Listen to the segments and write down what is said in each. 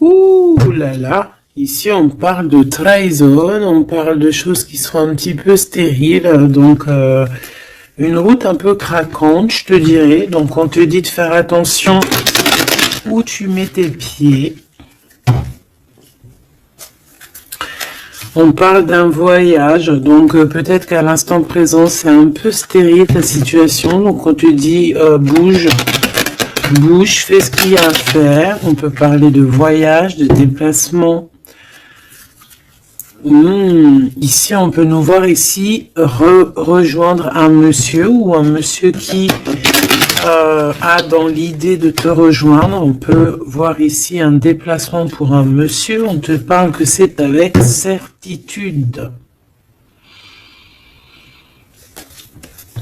Ouh là là. Ici, on parle de trahison, on parle de choses qui sont un petit peu stériles, donc une route un peu craquante, je te dirais. Donc, on te dit de faire attention où tu mets tes pieds. On parle d'un voyage, donc peut-être qu'à l'instant présent, c'est un peu stérile ta situation. Donc, on te dit bouge, bouge, fais ce qu'il y a à faire. On peut parler de voyage, de déplacement. Ici, on peut nous voir ici rejoindre un monsieur ou un monsieur qui a dans l'idée de te rejoindre. On peut voir ici un déplacement pour un monsieur. On te parle que c'est avec certitude.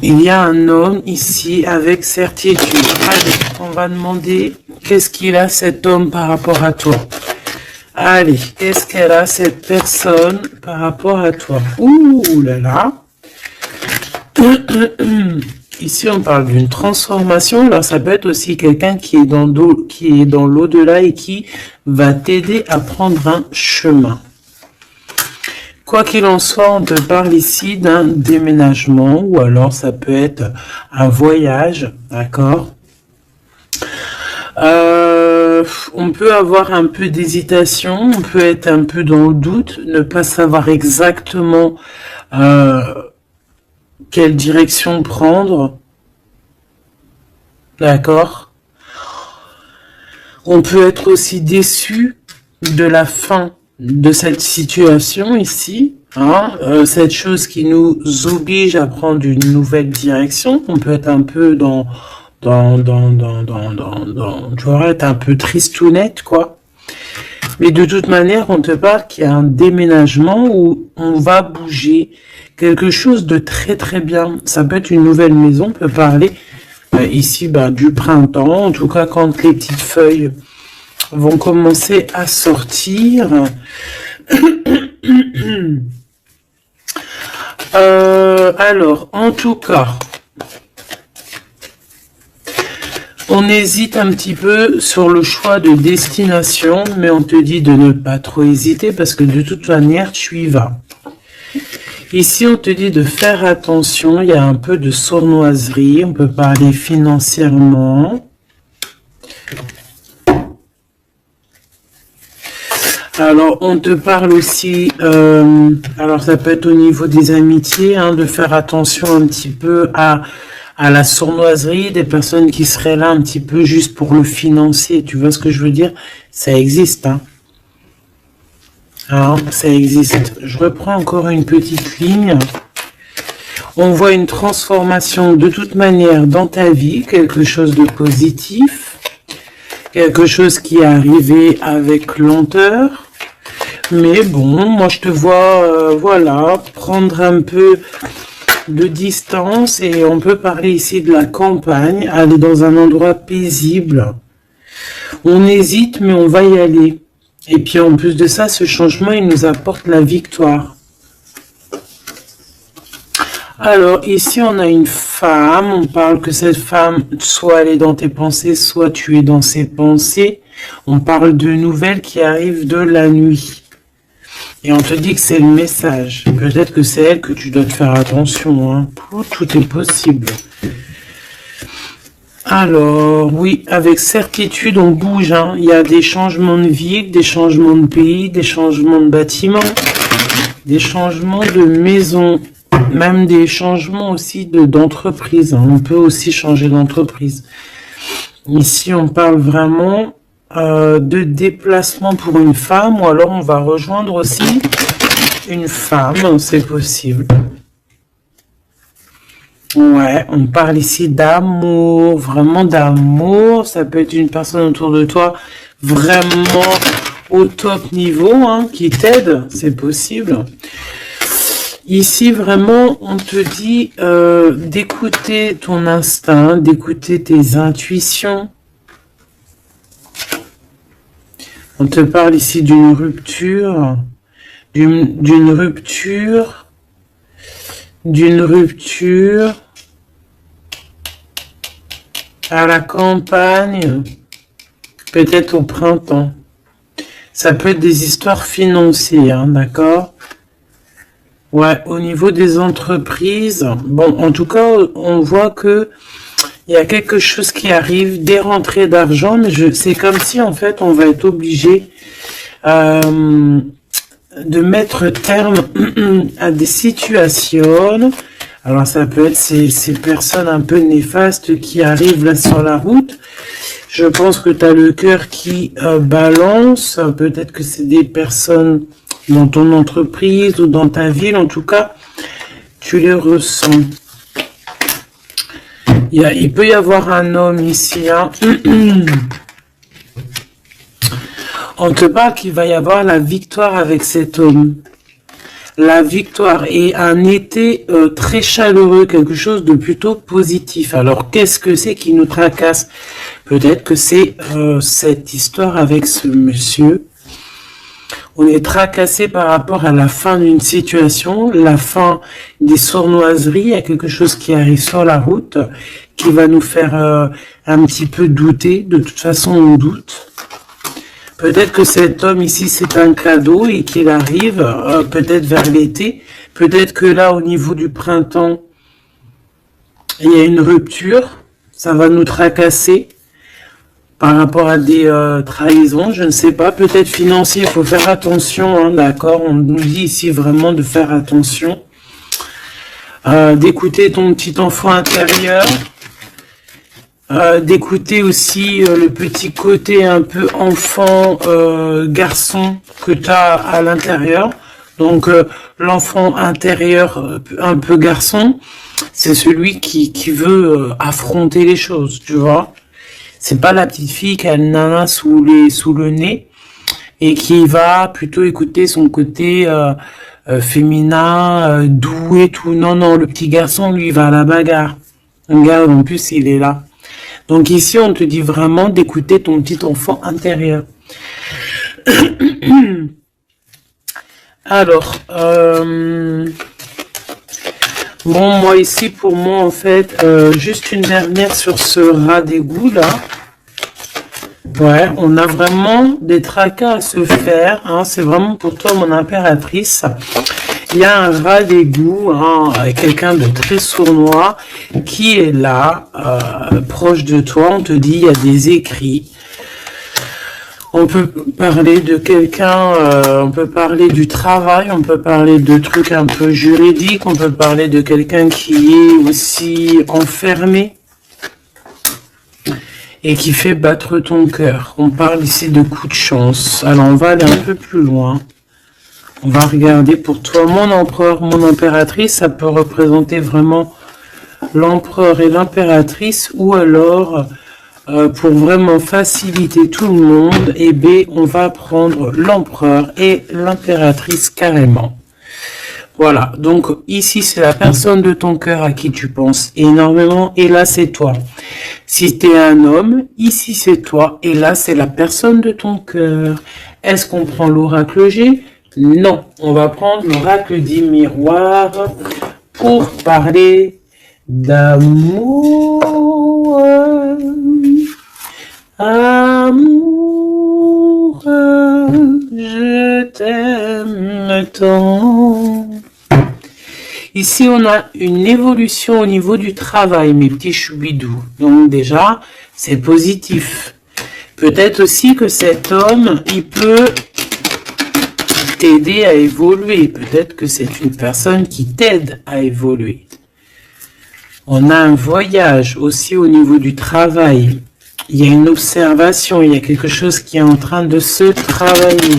Il y a un homme ici avec certitude. Allez, on va demander qu'est-ce qu'il a cet homme par rapport à toi. Allez, qu'est-ce qu'elle a cette personne par rapport à toi? Ouh là là. Ici, on parle d'une transformation. Alors, ça peut être aussi quelqu'un qui est dans l'au-delà et qui va t'aider à prendre un chemin. Quoi qu'il en soit, on te parle ici d'un déménagement ou alors ça peut être un voyage, d'accord? On peut avoir un peu d'hésitation, on peut être un peu dans le doute, ne pas savoir exactement quelle direction prendre, d'accord? On peut être aussi déçu de la fin de cette situation ici, hein, cette chose qui nous oblige à prendre une nouvelle direction. On peut être un peu tu vois, être un peu tristounette, quoi. Mais de toute manière, on te parle qu'il y a un déménagement où on va bouger quelque chose de très très bien. Ça peut être une nouvelle maison, on peut parler ici du printemps, en tout cas quand les petites feuilles vont commencer à sortir. Alors, en tout cas, on hésite un petit peu sur le choix de destination, mais on te dit de ne pas trop hésiter parce que de toute manière, tu y vas. Ici, on te dit de faire attention, il y a un peu de sournoiserie, on peut parler financièrement. Alors, on te parle aussi, alors ça peut être au niveau des amitiés, hein, de faire attention un petit peu à la sournoiserie, des personnes qui seraient là un petit peu juste pour le financier. Tu vois ce que je veux dire? Ça existe, hein. Alors, ça existe. Je reprends encore une petite ligne. On voit une transformation de toute manière dans ta vie, quelque chose de positif, quelque chose qui est arrivé avec lenteur. Mais bon, moi je te vois, voilà, prendre un peu de distance et on peut parler ici de la campagne, aller dans un endroit paisible. On hésite mais on va y aller. Et puis en plus de ça, ce changement, il nous apporte la victoire. Alors ici, on a une femme, on parle que cette femme, soit elle est dans tes pensées, soit tu es dans ses pensées. On parle de nouvelles qui arrivent de la nuit. Et on te dit que c'est le message. Peut-être que c'est elle que tu dois te faire attention. Hein. Tout est possible. Alors, oui, avec certitude, on bouge. Hein. Il y a des changements de ville, des changements de pays, des changements de bâtiments, des changements de maison, même des changements aussi d'entreprise. Hein. On peut aussi changer d'entreprise. Ici, on parle vraiment de déplacement pour une femme, ou alors on va rejoindre aussi une femme, c'est possible. Ouais, on parle ici d'amour, vraiment d'amour. Ça peut être une personne autour de toi vraiment au top niveau, hein, qui t'aide, c'est possible. Ici, vraiment, on te dit d'écouter ton instinct, d'écouter tes intuitions. On te parle ici d'une rupture, d'une rupture à la campagne, peut-être au printemps. Ça peut être des histoires financières, hein, d'accord? Ouais, au niveau des entreprises, bon, en tout cas, on voit que il y a quelque chose qui arrive, des rentrées d'argent, mais c'est comme si, en fait, on va être obligé de mettre terme à des situations. Alors, ça peut être ces personnes un peu néfastes qui arrivent là sur la route. Je pense que tu as le cœur qui balance. Peut-être que c'est des personnes dans ton entreprise ou dans ta ville. En tout cas, tu les ressens. Il peut y avoir un homme ici. Hein. On te parle qu'il va y avoir la victoire avec cet homme. La victoire et un été très chaleureux, quelque chose de plutôt positif. Alors, qu'est-ce que c'est qui nous tracasse? Peut-être que c'est cette histoire avec ce monsieur. On est tracassé par rapport à la fin d'une situation, la fin des sournoiseries. Il y a quelque chose qui arrive sur la route qui va nous faire un petit peu douter. De toute façon, on doute. Peut-être que cet homme ici, c'est un cadeau et qu'il arrive peut-être vers l'été. Peut-être que là, au niveau du printemps, il y a une rupture. Ça va nous tracasser par rapport à des trahisons. Je ne sais pas. Peut-être financier, il faut faire attention. Hein, d'accord? On nous dit ici vraiment de faire attention. D'écouter ton petit enfant intérieur. D'écouter aussi le petit côté un peu enfant, garçon que tu as à l'intérieur. Donc l'enfant intérieur un peu garçon, c'est celui qui veut affronter les choses, tu vois. C'est pas la petite fille qui a le nana sous le nez et qui va plutôt écouter son côté féminin, doux et tout. Non, non, le petit garçon, lui, il va à la bagarre. Regarde, en plus, il est là. Donc ici, on te dit vraiment d'écouter ton petit enfant intérieur. Alors, bon, moi ici, pour moi, en fait, juste une dernière sur ce rat d'égout, là. Ouais, on a vraiment des tracas à se faire. Hein, c'est vraiment pour toi, mon impératrice. Il y a un rat d'égout, hein, quelqu'un de très sournois, qui est là, proche de toi. On te dit, il y a des écrits. On peut parler de quelqu'un, on peut parler du travail, on peut parler de trucs un peu juridiques, on peut parler de quelqu'un qui est aussi enfermé et qui fait battre ton cœur. On parle ici de coups de chance. Alors, on va aller un peu plus loin. On va regarder pour toi, mon empereur, mon impératrice, ça peut représenter vraiment l'empereur et l'impératrice, ou alors, pour vraiment faciliter tout le monde, et B, on va prendre l'empereur et l'impératrice carrément. Voilà, donc ici c'est la personne de ton cœur à qui tu penses énormément, et là c'est toi. Si tu es un homme, ici c'est toi, et là c'est la personne de ton cœur. Est-ce qu'on prend l'oracle G ? Non, on va prendre l'oracle dit miroir pour parler d'amour. Amour, je t'aime tant. Ici, on a une évolution au niveau du travail, mes petits choubidous. Donc déjà, c'est positif. Peut-être aussi que cet homme, il peut t'aider à évoluer. Peut-être que c'est une personne qui t'aide à évoluer. On a un voyage aussi au niveau du travail. Il y a une observation, il y a quelque chose qui est en train de se travailler.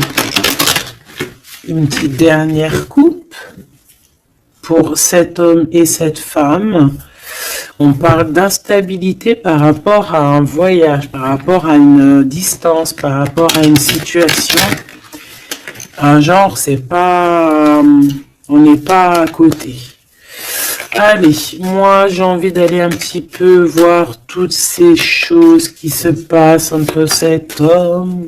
Une petite dernière coupe pour cet homme et cette femme. On parle d'instabilité par rapport à un voyage, par rapport à une distance, par rapport à une situation. Un genre, c'est pas, on n'est pas à côté. Allez, moi j'ai envie d'aller un petit peu voir toutes ces choses qui se passent entre cet homme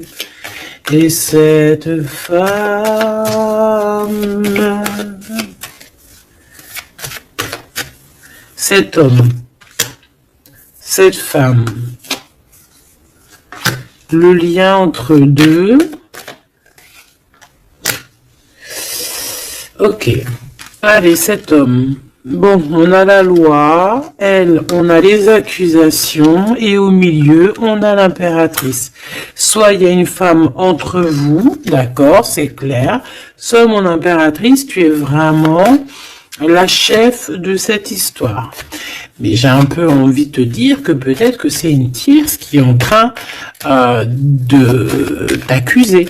et cette femme. Cet homme, cette femme, le lien entre deux. Ok. Allez, cet homme. Bon, on a la loi, elle, on a les accusations, et au milieu, on a l'impératrice. Soit il y a une femme entre vous, d'accord, c'est clair. Soit mon impératrice, tu es vraiment la chef de cette histoire. Mais j'ai un peu envie de te dire que peut-être que c'est une tierce qui est en train de t'accuser.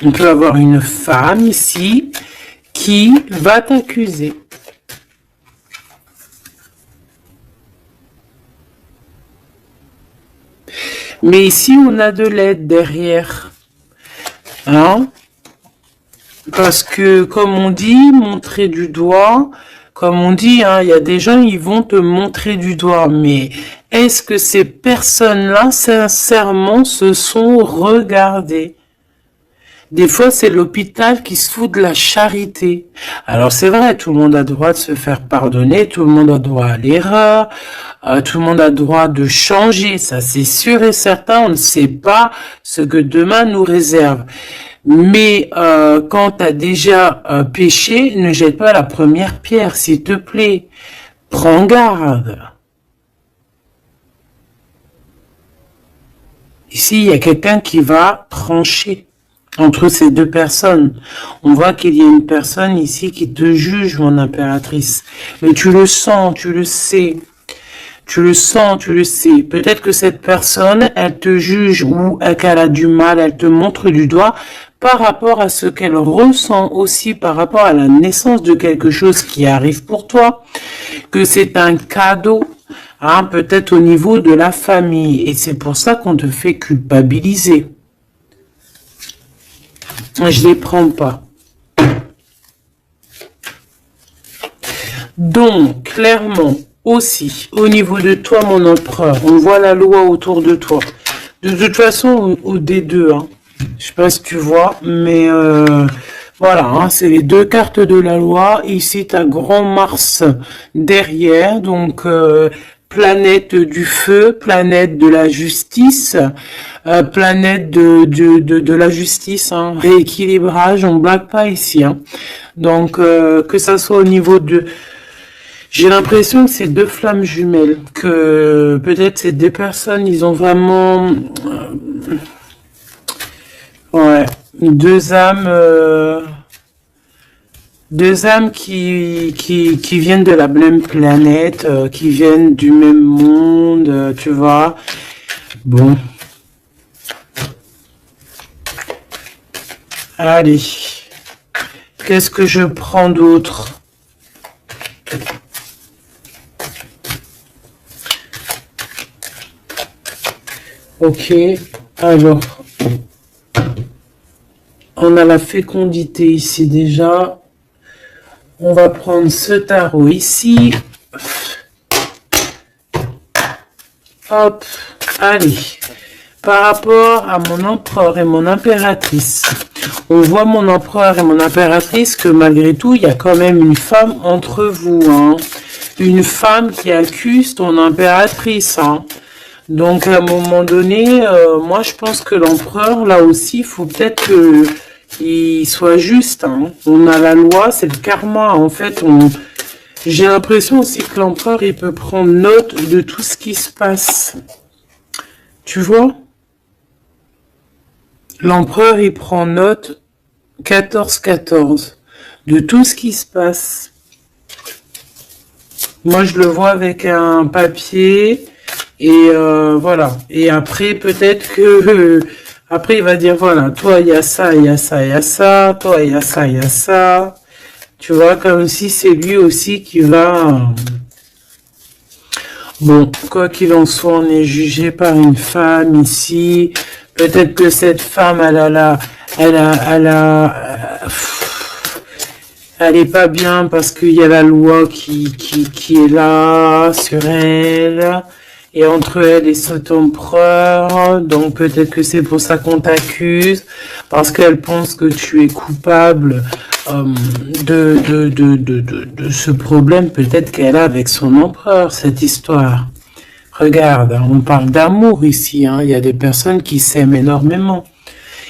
On peut avoir une femme ici qui va t'accuser. Mais ici, on a de l'aide derrière. Hein? Parce que, comme on dit, montrer du doigt, comme on dit, hein, il y a des gens, ils vont te montrer du doigt. Mais est-ce que ces personnes-là, sincèrement, se sont regardées? Des fois, c'est l'hôpital qui se fout de la charité. Alors, c'est vrai, tout le monde a le droit de se faire pardonner, tout le monde a le droit à l'erreur, tout le monde a le droit de changer, ça c'est sûr et certain, on ne sait pas ce que demain nous réserve. Mais quand tu as déjà péché, ne jette pas la première pierre, s'il te plaît. Prends garde. Ici, il y a quelqu'un qui va trancher entre ces deux personnes. On voit qu'il y a une personne ici qui te juge, mon impératrice. Mais tu le sens, tu le sais. Tu le sens, tu le sais. Peut-être que cette personne, elle te juge ou qu'elle a du mal, elle te montre du doigt par rapport à ce qu'elle ressent aussi, par rapport à la naissance de quelque chose qui arrive pour toi, que c'est un cadeau, hein, peut-être au niveau de la famille. Et c'est pour ça qu'on te fait culpabiliser. Je les prends pas. Donc, clairement, aussi, au niveau de toi, mon empereur, on voit la loi autour de toi. De toute façon, au D2, hein, je sais pas si tu vois, mais voilà, hein, c'est les deux cartes de la loi. Ici, tu as Grand Mars derrière, donc planète du feu, planète de la justice, planète de la justice, hein, rééquilibrage, on blague pas ici. Hein. Donc, que ça soit au niveau de... J'ai l'impression que c'est deux flammes jumelles, que peut-être ces deux personnes, ils ont vraiment... ouais, deux âmes qui viennent de la même planète, qui viennent du même monde, tu vois. Bon. Allez. Qu'est-ce que je prends d'autre? Ok. Alors. On a la fécondité ici déjà. On va prendre ce tarot ici. Hop. Allez. Par rapport à mon empereur et mon impératrice, on voit mon empereur et mon impératrice que malgré tout, il y a quand même une femme entre vous. Hein. Une femme qui accuse ton impératrice. Hein. Donc à un moment donné, moi je pense que l'empereur, là aussi, il faut peut-être qu'il soit juste. Hein. On a la loi, c'est le karma. En fait, j'ai l'impression aussi que l'empereur, il peut prendre note de tout ce qui se passe. Tu vois? L'empereur, il prend note 14-14 de tout ce qui se passe. Moi, je le vois avec un papier et voilà. Et après, peut-être que... après, il va dire, voilà, toi, il y a ça, il y a ça, il y a ça. Toi, il y a ça, il y a ça. Tu vois, comme si c'est lui aussi qui va... Bon, quoi qu'il en soit, on est jugé par une femme ici. Peut-être que cette femme, elle est pas bien parce qu'il y a la loi qui est là sur elle. Et entre elle et cet empereur, donc peut-être que c'est pour ça qu'on t'accuse, parce qu'elle pense que tu es coupable de ce problème peut-être qu'elle a avec son empereur, cette histoire. Regarde, on parle d'amour ici, hein. Il y a des personnes qui s'aiment énormément.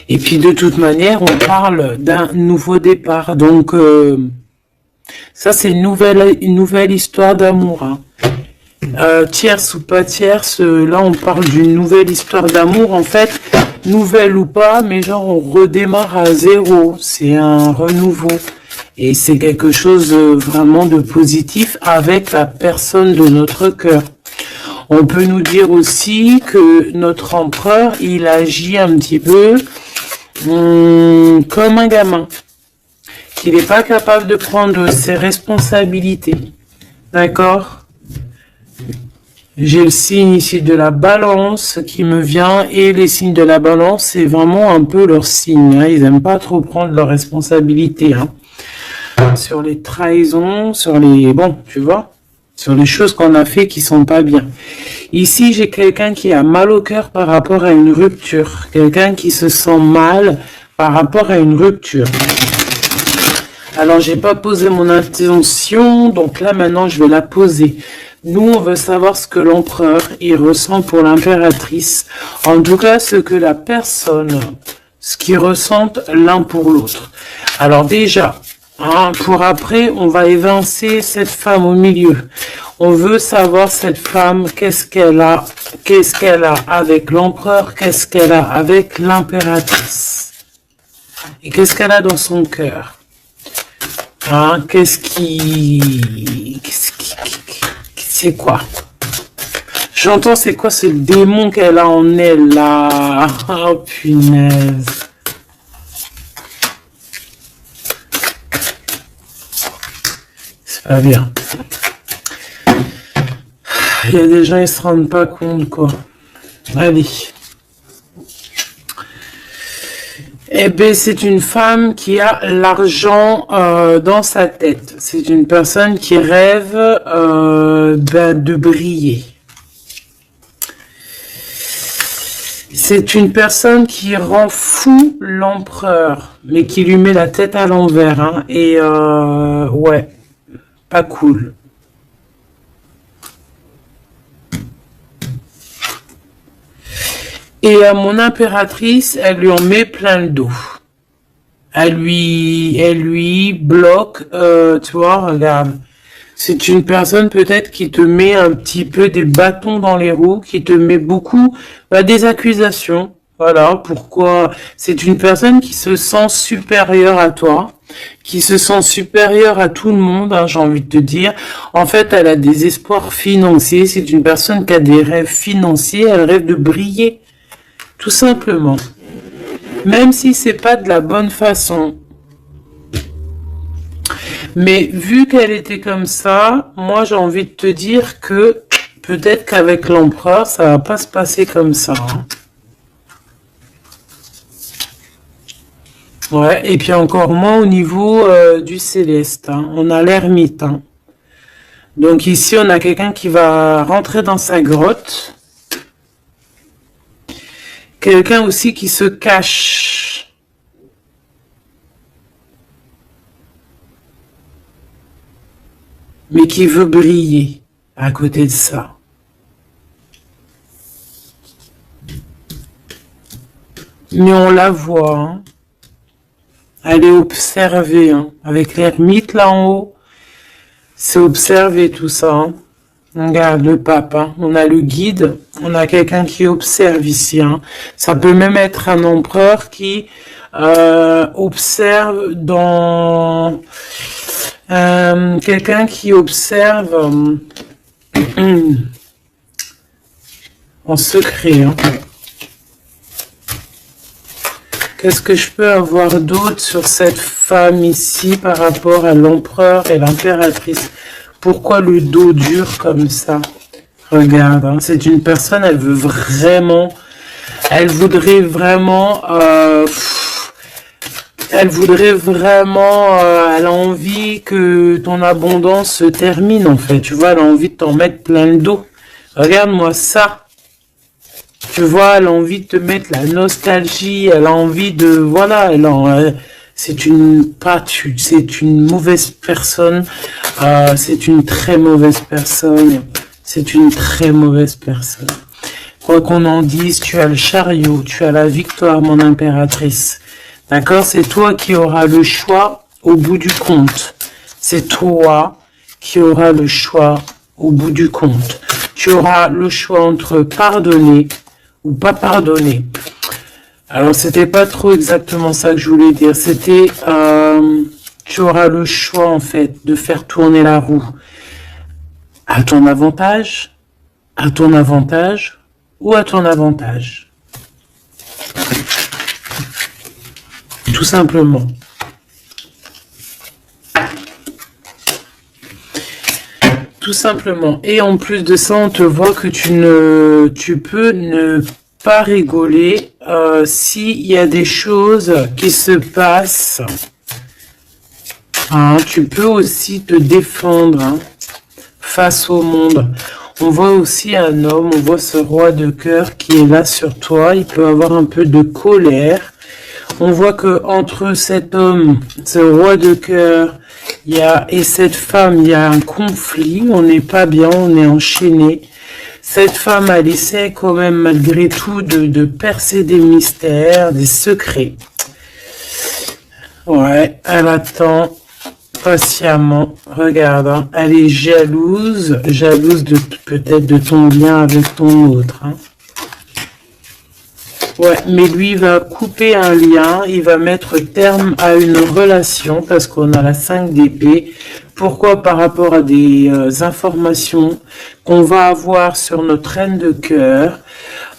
Et puis de toute manière, on parle d'un nouveau départ. Donc ça, c'est une nouvelle histoire d'amour. Hein. Tierce ou pas tierce, là on parle d'une nouvelle histoire d'amour. En fait, nouvelle ou pas, mais genre on redémarre à zéro. C'est un renouveau. Et c'est quelque chose vraiment de positif avec la personne de notre cœur. On peut nous dire aussi que notre empereur, il agit un petit peu comme un gamin. Qu'il n'est pas capable de prendre ses responsabilités. D'accord ? J'ai le signe ici de la balance qui me vient et les signes de la balance, c'est vraiment un peu leur signe. Hein. Ils n'aiment pas trop prendre leurs responsabilités. Hein. Sur les trahisons, sur les... Bon, tu vois, sur les choses qu'on a fait qui sont pas bien. Ici, j'ai quelqu'un qui a mal au cœur par rapport à une rupture. Quelqu'un qui se sent mal par rapport à une rupture. Alors, j'ai pas posé mon intention, donc là, maintenant, je vais la poser. Nous, on veut savoir ce que l'empereur, il ressent pour l'impératrice. En tout cas, ce que la personne, ce qu'ils ressentent l'un pour l'autre. Alors déjà, hein, pour après, on va évincer cette femme au milieu. On veut savoir cette femme, qu'est-ce qu'elle a avec l'empereur, qu'est-ce qu'elle a avec l'impératrice. Et qu'est-ce qu'elle a dans son cœur. Hein, c'est quoi? J'entends c'est quoi, c'est le démon qu'elle a en elle là. Oh punaise. C'est pas bien. Il y a des gens, ils se rendent pas compte quoi. Allez. Eh bien, c'est une femme qui a l'argent dans sa tête. C'est une personne qui rêve de briller. C'est une personne qui rend fou l'empereur, mais qui lui met la tête à l'envers. Hein, et ouais, pas cool. Et à mon impératrice, elle lui en met plein le dos. Elle lui bloque, tu vois, regarde. C'est une personne peut-être qui te met un petit peu des bâtons dans les roues, qui te met beaucoup des accusations. Voilà, pourquoi c'est une personne qui se sent supérieure à toi, qui se sent supérieure à tout le monde, hein, j'ai envie de te dire. En fait, elle a des espoirs financiers. C'est une personne qui a des rêves financiers. Elle rêve de briller. Tout simplement. Même si c'est pas de la bonne façon. Mais vu qu'elle était comme ça, moi j'ai envie de te dire que peut-être qu'avec l'empereur, ça va pas se passer comme ça. Hein. Ouais, et puis encore moins au niveau du céleste. Hein. On a l'ermite. Hein. Donc ici, on a quelqu'un qui va rentrer dans sa grotte. Quelqu'un aussi qui se cache. Mais qui veut briller à côté de ça. Mais on la voit. Hein. Elle est observée. Hein. Avec l'ermite là en haut. C'est observer tout ça. Hein. Regarde le pape, hein. On a le guide, on a quelqu'un qui observe ici. Hein. Ça peut même être un empereur qui observe dans... quelqu'un qui observe en secret. Hein. Qu'est-ce que je peux avoir d'autre sur cette femme ici par rapport à l'empereur et l'impératrice? Pourquoi le dos dur comme ça? Regarde, hein, c'est une personne, elle voudrait vraiment, elle a envie que ton abondance se termine en fait, tu vois, elle a envie de t'en mettre plein le dos. Regarde-moi ça. Tu vois, elle a envie de te mettre la nostalgie, elle a envie de, voilà, c'est une mauvaise personne, c'est une très mauvaise personne, c'est une très mauvaise personne. Quoi qu'on en dise, tu as le chariot, tu as la victoire, mon impératrice. D'accord? C'est toi qui auras le choix au bout du compte. C'est toi qui auras le choix au bout du compte. Tu auras le choix entre pardonner ou pas pardonner. Alors, c'était pas trop exactement ça que je voulais dire. C'était, tu auras le choix, en fait, de faire tourner la roue à ton avantage ou à ton avantage. Tout simplement. Tout simplement. Et en plus de ça, on te voit que tu peux ne pas rigoler s'il y a des choses qui se passent. Hein, tu peux aussi te défendre face au monde. On voit aussi un homme, on voit ce roi de cœur qui est là sur toi. Il peut avoir un peu de colère. On voit que entre cet homme, ce roi de cœur, et cette femme, il y a un conflit. On n'est pas bien, on est enchaîné. Cette femme, elle essaie quand même malgré tout de percer des mystères, des secrets. Ouais, elle attend patiemment. Regarde, hein, elle est jalouse de peut-être de ton lien avec ton autre. Hein. Ouais, mais lui, il va couper un lien, il va mettre terme à une relation parce qu'on a la 5 d'épée. Pourquoi? Par rapport à des informations qu'on va avoir sur notre reine de cœur,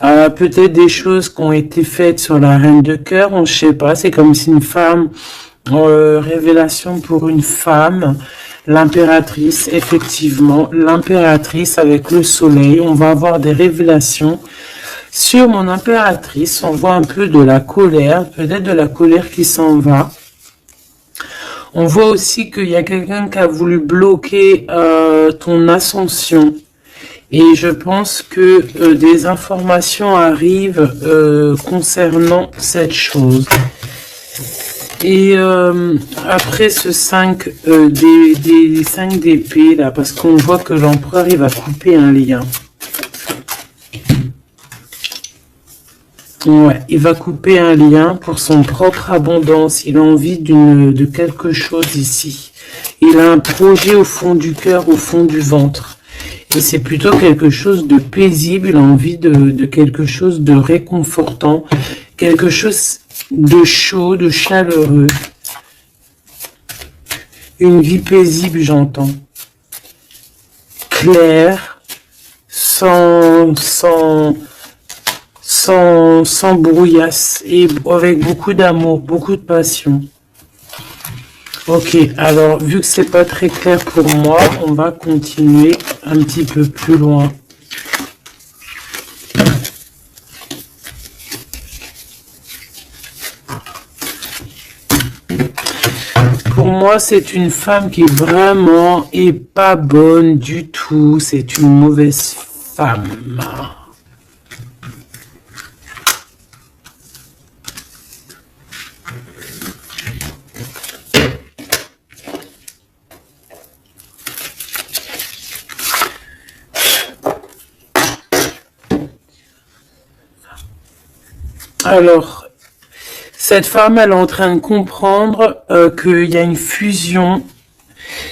peut-être des choses qui ont été faites sur la reine de cœur, on ne sait pas, c'est comme si une femme, révélation pour une femme, l'impératrice, effectivement, l'impératrice avec le soleil, on va avoir des révélations. Sur mon impératrice, on voit un peu de la colère, peut-être de la colère qui s'en va. On voit aussi qu'il y a quelqu'un qui a voulu bloquer ton ascension. Et je pense que des informations arrivent concernant cette chose. Et après ce 5 des 5 d'épée, là, parce qu'on voit que l'empereur, il va couper un lien. Ouais, il va couper un lien pour son propre abondance. Il a envie de quelque chose ici. Il a un projet au fond du cœur, au fond du ventre. Et c'est plutôt quelque chose de paisible. Il a envie de quelque chose de réconfortant. Quelque chose de chaud, de chaleureux. Une vie paisible, j'entends. Claire, sans brouillasse et avec beaucoup d'amour, beaucoup de passion. Ok, alors vu que c'est pas très clair pour moi, on va continuer un petit peu plus loin. Pour moi, c'est une femme qui vraiment est pas bonne du tout. C'est une mauvaise femme. Alors, cette femme, elle est en train de comprendre qu'il y a une fusion,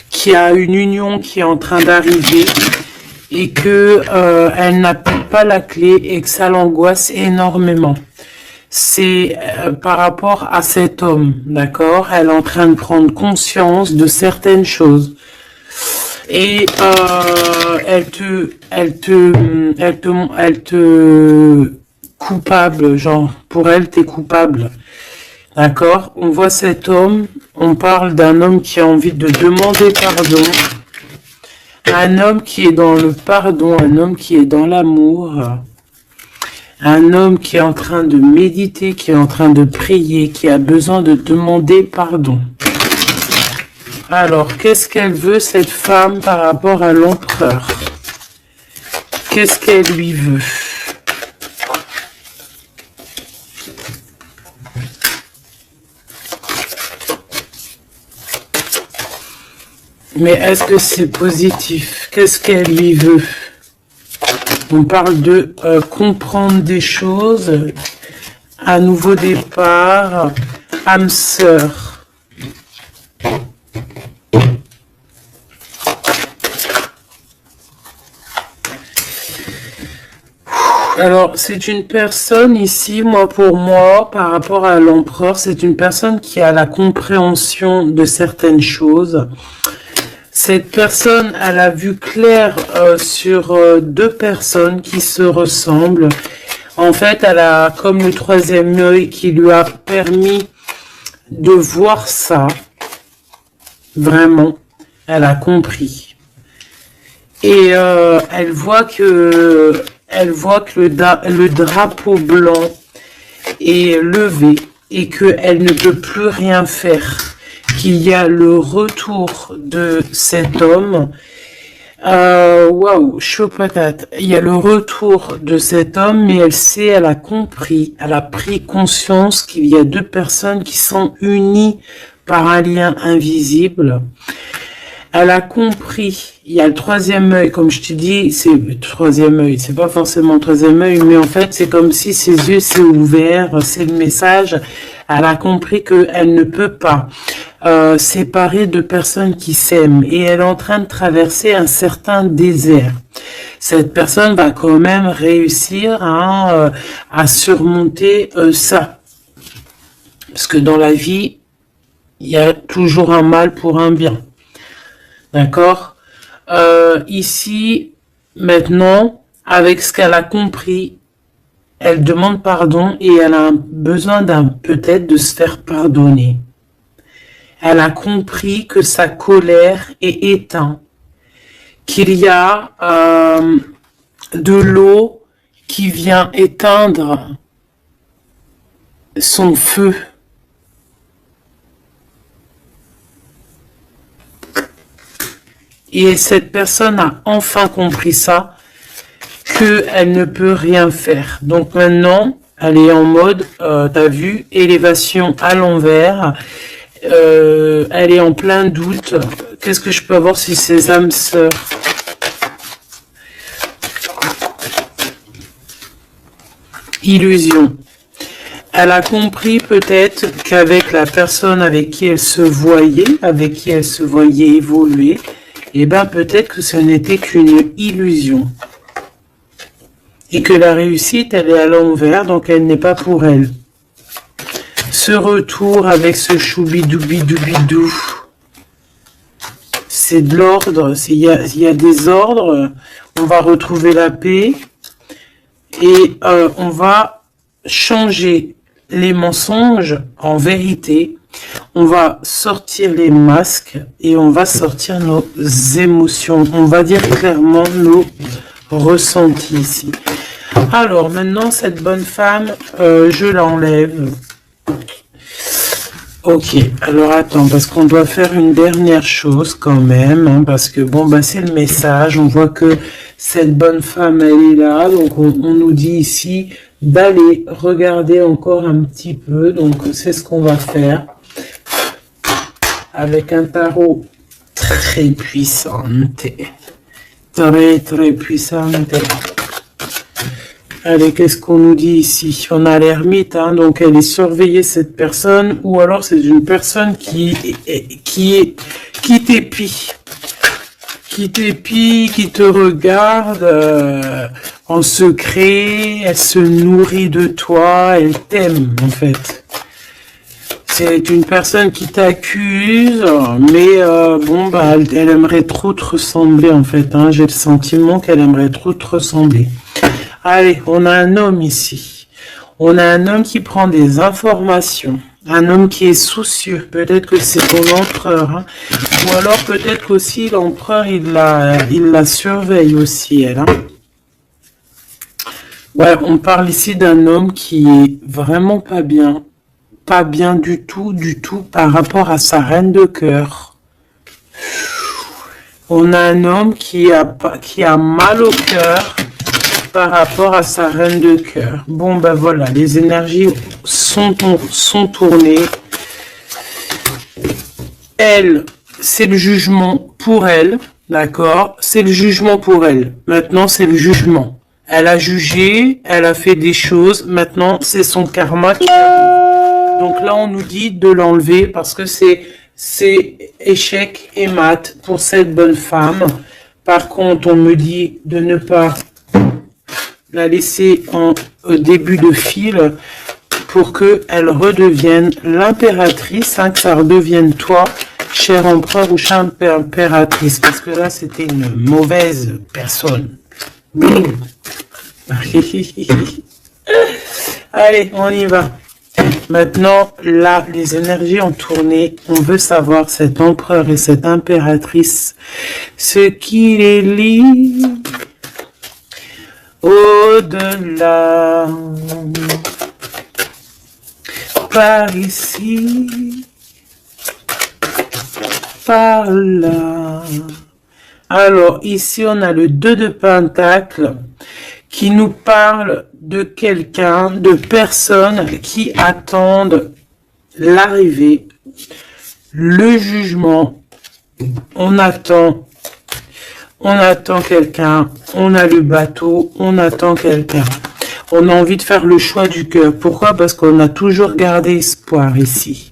qu'il y a une union qui est en train d'arriver et que elle n'a pas la clé et que ça l'angoisse énormément. C'est par rapport à cet homme, d'accord? Elle est en train de prendre conscience de certaines choses. Et elle te coupable, genre, pour elle, t'es coupable. D'accord? On voit cet homme, on parle d'un homme qui a envie de demander pardon, un homme qui est dans le pardon, un homme qui est dans l'amour, un homme qui est en train de méditer, qui est en train de prier, qui a besoin de demander pardon. Alors, qu'est-ce qu'elle veut, cette femme, par rapport à l'empereur? Qu'est-ce qu'elle lui veut? Mais est-ce que c'est positif? Qu'est-ce qu'elle lui veut? On parle de comprendre des choses, un nouveau départ, âme sœur. Alors, c'est une personne ici, pour moi, par rapport à l'empereur, c'est une personne qui a la compréhension de certaines choses. Cette personne, elle a vu clair sur deux personnes qui se ressemblent. En fait, elle a comme le troisième œil qui lui a permis de voir ça. Vraiment, elle a compris. Et elle voit que le drapeau blanc est levé et qu'elle ne peut plus rien faire. Qu'il y a le retour de cet homme. Waouh, chaud patate. Il y a le retour de cet homme, mais elle a compris, elle a pris conscience qu'il y a deux personnes qui sont unies par un lien invisible. Elle a compris, il y a le troisième œil, comme je te dis, c'est le troisième œil, c'est pas forcément le troisième œil, mais en fait, c'est comme si ses yeux s'est ouverts, c'est le message. Elle a compris qu'elle ne peut pas séparer deux personnes qui s'aiment et elle est en train de traverser un certain désert. Cette personne va quand même réussir à surmonter ça. Parce que dans la vie, il y a toujours un mal pour un bien. D'accord? Ici, maintenant, avec ce qu'elle a compris, elle demande pardon et elle a besoin peut-être de se faire pardonner. Elle a compris que sa colère est éteinte, qu'il y a de l'eau qui vient éteindre son feu. Et cette personne a enfin compris ça, qu'elle ne peut rien faire. Donc maintenant, elle est en mode, t'as vu, élévation à l'envers. Elle est en plein doute. Qu'est-ce que je peux avoir sur ces âmes sœurs? Illusion. Elle a compris peut-être qu'avec la personne avec qui elle se voyait évoluer, eh ben peut-être que ce n'était qu'une illusion. Et que la réussite, elle est à l'envers, donc elle n'est pas pour elle. Ce retour avec ce choubidoubidou, c'est de l'ordre, il y a des ordres, on va retrouver la paix et on va changer les mensonges en vérité, on va sortir les masques et on va sortir nos émotions, on va dire clairement nos ressentis ici. Alors maintenant cette bonne femme, je l'enlève. Ok, alors attends, parce qu'on doit faire une dernière chose quand même, hein, parce que bon, bah c'est le message, on voit que cette bonne femme, elle est là, donc on nous dit ici d'aller regarder encore un petit peu, donc c'est ce qu'on va faire, avec un tarot très puissant, très puissant. Allez, qu'est-ce qu'on nous dit ici? On a l'ermite, hein, donc elle est surveillée cette personne, ou alors c'est une personne qui t'épie, qui te regarde en secret, elle se nourrit de toi, elle t'aime en fait. C'est une personne qui t'accuse, mais bon, bah, elle aimerait trop te ressembler en fait, hein, j'ai le sentiment qu'elle aimerait trop te ressembler. Allez, on a un homme ici. On a un homme qui prend des informations. Un homme qui est soucieux. Peut-être que c'est ton empereur. Hein. Ou alors peut-être aussi l'empereur, il la surveille aussi, elle. Hein. Ouais, on parle ici d'un homme qui est vraiment pas bien. Pas bien du tout par rapport à sa reine de cœur. On a un homme qui a mal au cœur par rapport à sa reine de cœur. Bon, ben voilà, les énergies sont tournées. Elle, c'est le jugement pour elle, d'accord? C'est le jugement pour elle. Maintenant, c'est le jugement. Elle a jugé, elle a fait des choses. Maintenant, c'est son karma qui arrive. Donc là, on nous dit de l'enlever parce que c'est échec et mat pour cette bonne femme. Par contre, on me dit de ne pas la laisser en début de fil pour qu'elle redevienne l'impératrice, hein, que ça redevienne toi, cher empereur ou chère impératrice. Parce que là, c'était une mauvaise personne. Allez, on y va. Maintenant, là, les énergies ont tourné. On veut savoir, cet empereur et cette impératrice, ce qui les lie au-delà, par ici, par là. Alors, ici, on a le 2 de Pentacle qui nous parle de quelqu'un, de personnes qui attendent l'arrivée, le jugement. On attend quelqu'un, on a le bateau, on attend quelqu'un. On a envie de faire le choix du cœur. Pourquoi? Parce qu'on a toujours gardé espoir ici.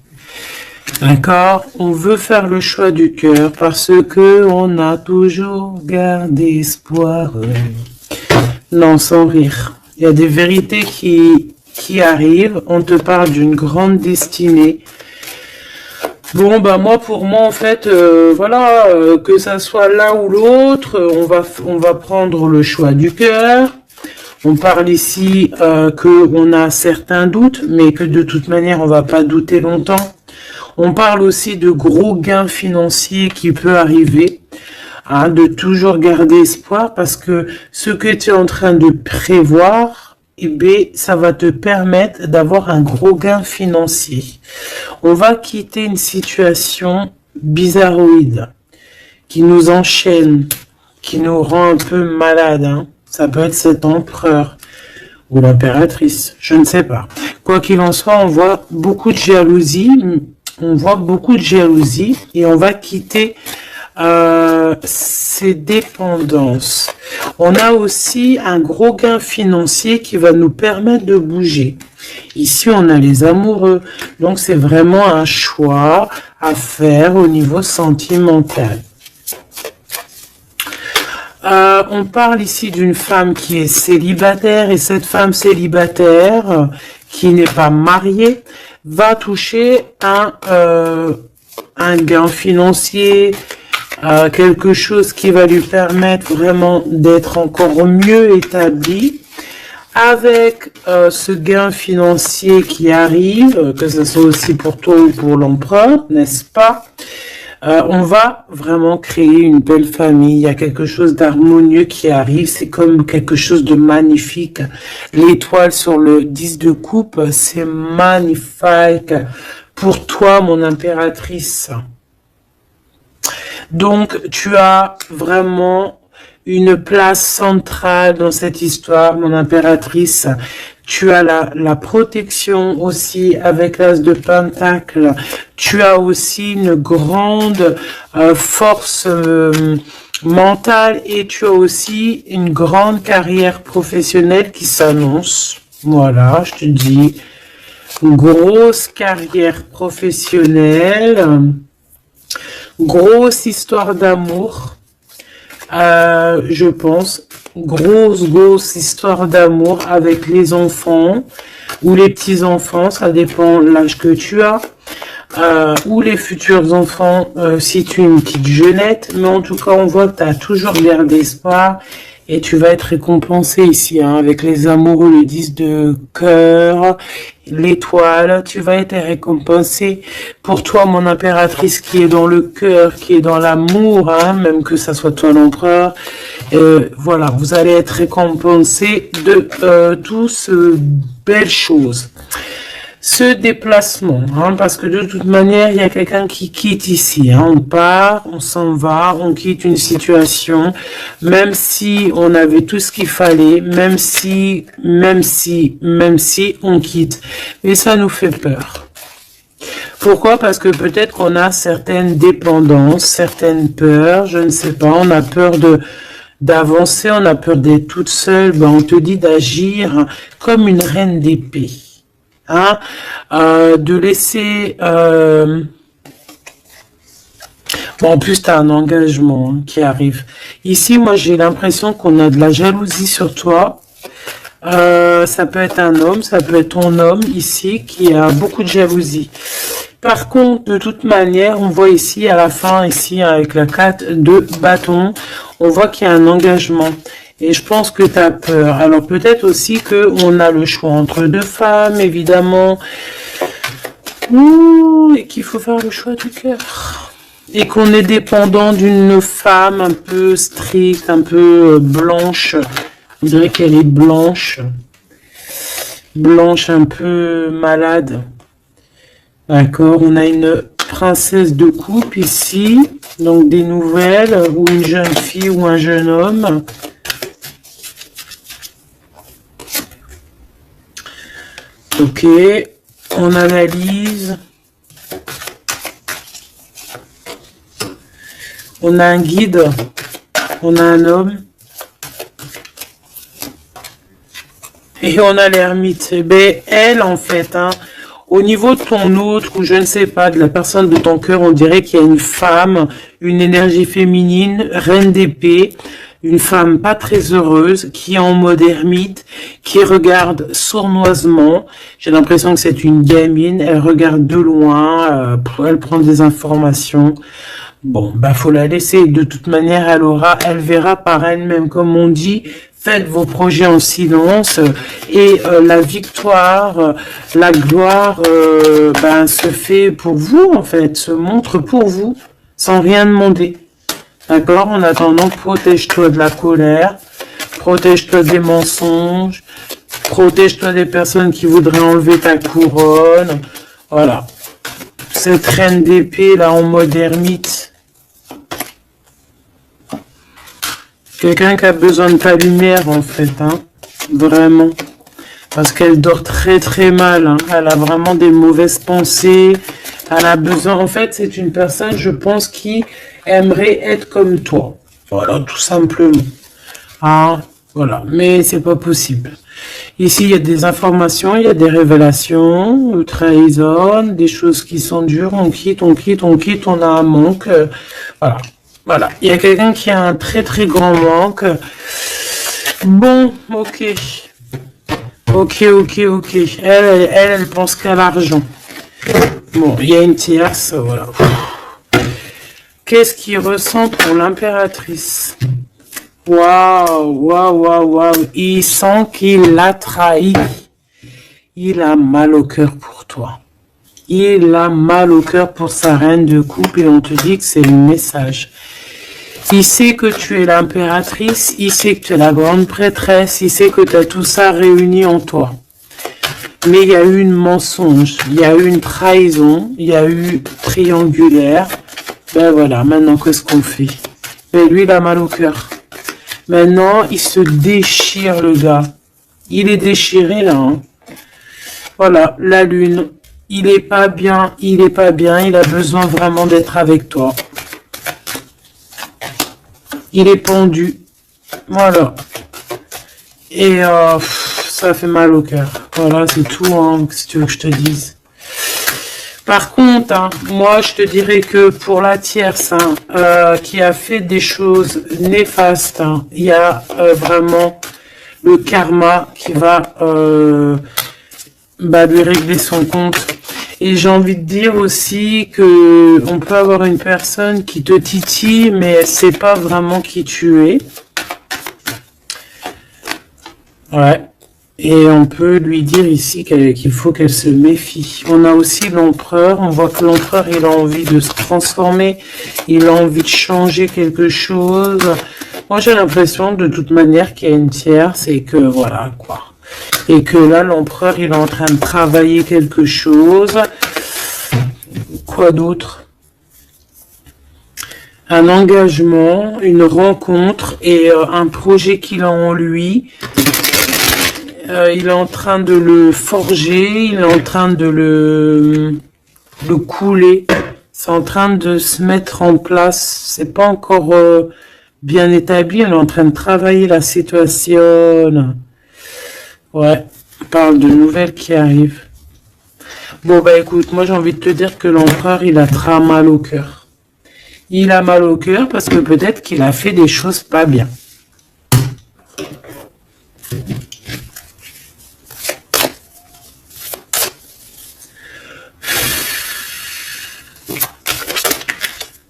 D'accord? On veut faire le choix du cœur parce que on a toujours gardé espoir. Non, sans rire. Il y a des vérités qui arrivent. On te parle d'une grande destinée. Bon, bah pour moi, en fait, voilà, que ça soit l'un ou l'autre, on va prendre le choix du cœur. On parle ici que on a certains doutes, mais que de toute manière, on va pas douter longtemps. On parle aussi de gros gains financiers qui peut arriver. Hein, de toujours garder espoir parce que ce que tu es en train de prévoir, eh bien, ça va te permettre d'avoir un gros gain financier. On va quitter une situation bizarroïde qui nous enchaîne, qui nous rend un peu malade. Hein. Ça peut être cet empereur ou l'impératrice, je ne sais pas. Quoi qu'il en soit, on voit beaucoup de jalousie. On voit beaucoup de jalousie et on va quitter ces dépendances. On a aussi un gros gain financier qui va nous permettre de bouger. Ici, on a les amoureux. Donc, c'est vraiment un choix à faire au niveau sentimental. On parle ici d'une femme qui est célibataire et cette femme célibataire qui n'est pas mariée va toucher un gain financier, quelque chose qui va lui permettre vraiment d'être encore mieux établi. Avec ce gain financier qui arrive, que ce soit aussi pour toi ou pour l'empereur, n'est-ce pas? On va vraiment créer une belle famille. Il y a quelque chose d'harmonieux qui arrive. C'est comme quelque chose de magnifique. L'étoile sur le 10 de coupe, c'est magnifique pour toi, mon impératrice. Donc, tu as vraiment une place centrale dans cette histoire, mon impératrice. Tu as la protection aussi avec l'as de Pentacle. Tu as aussi une grande force mentale et tu as aussi une grande carrière professionnelle qui s'annonce. Voilà, je te dis, une grosse carrière professionnelle, grosse histoire d'amour. Je pense, grosse histoire d'amour avec les enfants ou les petits-enfants, ça dépend de l'âge que tu as, ou les futurs enfants si tu es une petite jeunette, mais en tout cas on voit que tu as toujours gardé espoir et tu vas être récompensé ici, hein, avec les amoureux, le 10 de cœur, l'étoile, tu vas être récompensé. Pour toi, mon impératrice, qui est dans le cœur, qui est dans l'amour, hein, même que ça soit toi l'empereur, voilà, vous allez être récompensé de toutes ces belles choses. Ce déplacement, hein, parce que de toute manière, il y a quelqu'un qui quitte ici. Hein, on part, on s'en va, on quitte une situation, même si on avait tout ce qu'il fallait, même si on quitte. Mais ça nous fait peur. Pourquoi? Parce que peut-être qu'on a certaines dépendances, certaines peurs, je ne sais pas, on a peur d'avancer, on a peur d'être toute seule, ben, on te dit d'agir comme une reine d'épée. Hein, de laisser... Bon, en plus, tu as un engagement qui arrive. Ici, moi, j'ai l'impression qu'on a de la jalousie sur toi. Ça peut être un homme, ça peut être ton homme ici qui a beaucoup de jalousie. Par contre, de toute manière, on voit ici à la fin, ici avec la 4 de bâton, on voit qu'il y a un engagement. Et je pense que tu as peur. Alors peut-être aussi qu'on a le choix entre deux femmes, évidemment. Ouh, et qu'il faut faire le choix du cœur. Et qu'on est dépendant d'une femme un peu stricte, un peu blanche. On dirait qu'elle est blanche. Blanche, un peu malade. D'accord, on a une princesse de coupe ici. Donc des nouvelles, ou une jeune fille ou un jeune homme. Ok, on analyse. On a un guide. On a un homme. Et on a l'ermite. Eh bien, elle, en fait, hein, au niveau de ton autre, ou je ne sais pas, de la personne de ton cœur, on dirait qu'il y a une femme, une énergie féminine, reine d'épée, une femme pas très heureuse, qui est en mode ermite, qui regarde sournoisement. J'ai l'impression que c'est une gamine, elle regarde de loin, elle prend des informations. Bon, bah faut la laisser. De toute manière, elle verra par elle-même, comme on dit. Faites vos projets en silence et la victoire, la gloire, ben, se fait pour vous en fait, se montre pour vous, sans rien demander. D'accord? En attendant, protège-toi de la colère, protège-toi des mensonges, protège-toi des personnes qui voudraient enlever ta couronne. Voilà. Cette reine d'épée là en mode ermite. Quelqu'un qui a besoin de ta lumière, en fait, hein. Vraiment. Parce qu'elle dort très très mal, hein. Elle a vraiment des mauvaises pensées. Elle a besoin... En fait, c'est une personne, je pense, qui aimerait être comme toi. Voilà, tout simplement. Ah, voilà. Mais c'est pas possible. Ici, il y a des informations, il y a des révélations, trahison, des choses qui sont dures. On quitte, on a un manque. Voilà. Voilà, il y a quelqu'un qui a un très très grand manque. Bon, ok. Ok. Elle pense qu'à l'argent. Bon, il y a une tierce, voilà. Qu'est-ce qu'il ressent pour l'impératrice? Waouh. Il sent qu'il l'a trahi. Il a mal au cœur pour toi. Il a mal au cœur pour sa reine de coupe et on te dit que c'est le message. Il sait que tu es l'impératrice, il sait que tu es la grande prêtresse, il sait que tu as tout ça réuni en toi. Mais il y a eu une mensonge, il y a eu une trahison, il y a eu triangulaire. Ben voilà, maintenant qu'est-ce qu'on fait? Ben lui, il a mal au cœur. Maintenant, il se déchire le gars. Il est déchiré là. Hein. Voilà, la lune. Il est pas bien, il a besoin vraiment d'être avec toi. Il est pendu. Voilà. Et ça fait mal au cœur. Voilà, c'est tout, hein, si tu veux que je te dise. Par contre, hein, moi, je te dirais que pour la tierce, hein, qui a fait des choses néfastes, hein, il y a vraiment le karma qui va lui régler son compte. Et j'ai envie de dire aussi que on peut avoir une personne qui te titille, mais elle sait pas vraiment qui tu es. Ouais. Et on peut lui dire ici qu'il faut qu'elle se méfie. On a aussi l'empereur. On voit que l'empereur, il a envie de se transformer. Il a envie de changer quelque chose. Moi, j'ai l'impression, de toute manière, qu'il y a une tierce et que, voilà, quoi. Et que là, l'empereur, il est en train de travailler quelque chose. Quoi d'autre? Un engagement, une rencontre et un projet qu'il a en lui. Il est en train de le forger, il est en train de le couler. C'est en train de se mettre en place. C'est pas encore bien établi. Elle est en train de travailler la situation. Ouais, on parle de nouvelles qui arrivent. Bon, bah écoute, moi j'ai envie de te dire que l'empereur, il a très mal au cœur. Il a mal au cœur parce que peut-être qu'il a fait des choses pas bien.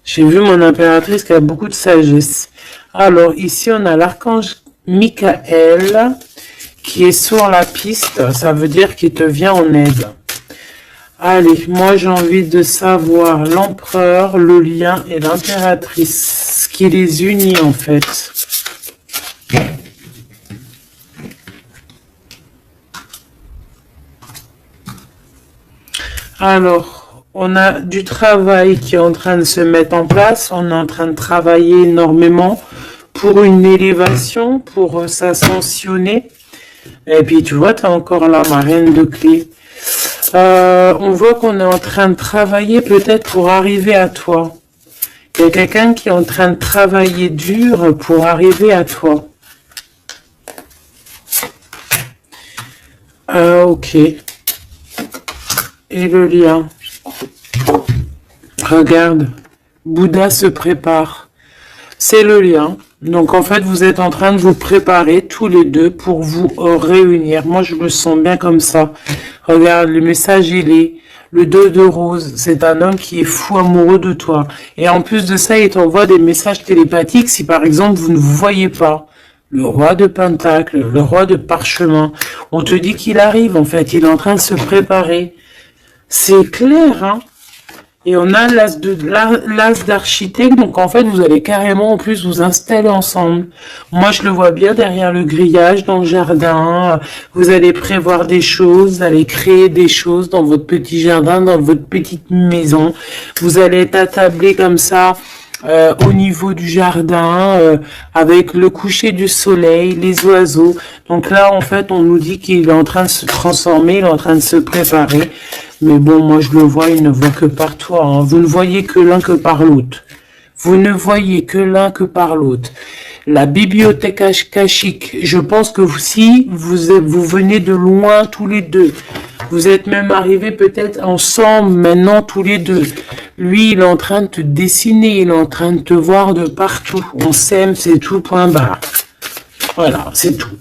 J'ai vu mon impératrice qui a beaucoup de sagesse. Alors, ici, on a l'archange Michael qui est sur la piste. Ça veut dire qu'il te vient en aide. Allez, moi, j'ai envie de savoir l'empereur, le lien et l'impératrice. Ce qui les unit, en fait. Alors... on a du travail qui est en train de se mettre en place. On est en train de travailler énormément pour une élévation, pour s'ascensionner. Et puis, tu vois, tu as encore là ma reine de clés. On voit qu'on est en train de travailler peut-être pour arriver à toi. Il y a quelqu'un qui est en train de travailler dur pour arriver à toi. Ok. Et le lien. Regarde, Bouddha se prépare. C'est le lien. Donc en fait, vous êtes en train de vous préparer tous les deux pour vous réunir. Moi, je me sens bien comme ça. Regarde, le message, il est le 2 de rose. C'est un homme qui est fou amoureux de toi. Et en plus de ça, il t'envoie des messages télépathiques si par exemple, vous ne vous voyez pas. Le roi de Pentacle, le roi de Parchemin. On te dit qu'il arrive, en fait. Il est en train de se préparer. C'est clair, hein? Et on a l'as d'architecte, donc en fait, vous allez carrément en plus vous installer ensemble. Moi, je le vois bien derrière le grillage, dans le jardin. Vous allez prévoir des choses, vous allez créer des choses dans votre petit jardin, dans votre petite maison. Vous allez être attablé comme ça au niveau du jardin, avec le coucher du soleil, les oiseaux. Donc là, en fait, on nous dit qu'il est en train de se transformer, il est en train de se préparer. Mais bon, moi je le vois, il ne voit que par toi. Hein. Vous ne voyez que l'un que par l'autre. Vous ne voyez que l'un que par l'autre. La bibliothèque akashique, je pense que si vous venez de loin tous les deux, vous êtes même arrivés peut-être ensemble maintenant tous les deux. Lui, il est en train de te dessiner, il est en train de te voir de partout. On s'aime, c'est tout, point barre. Voilà, c'est tout.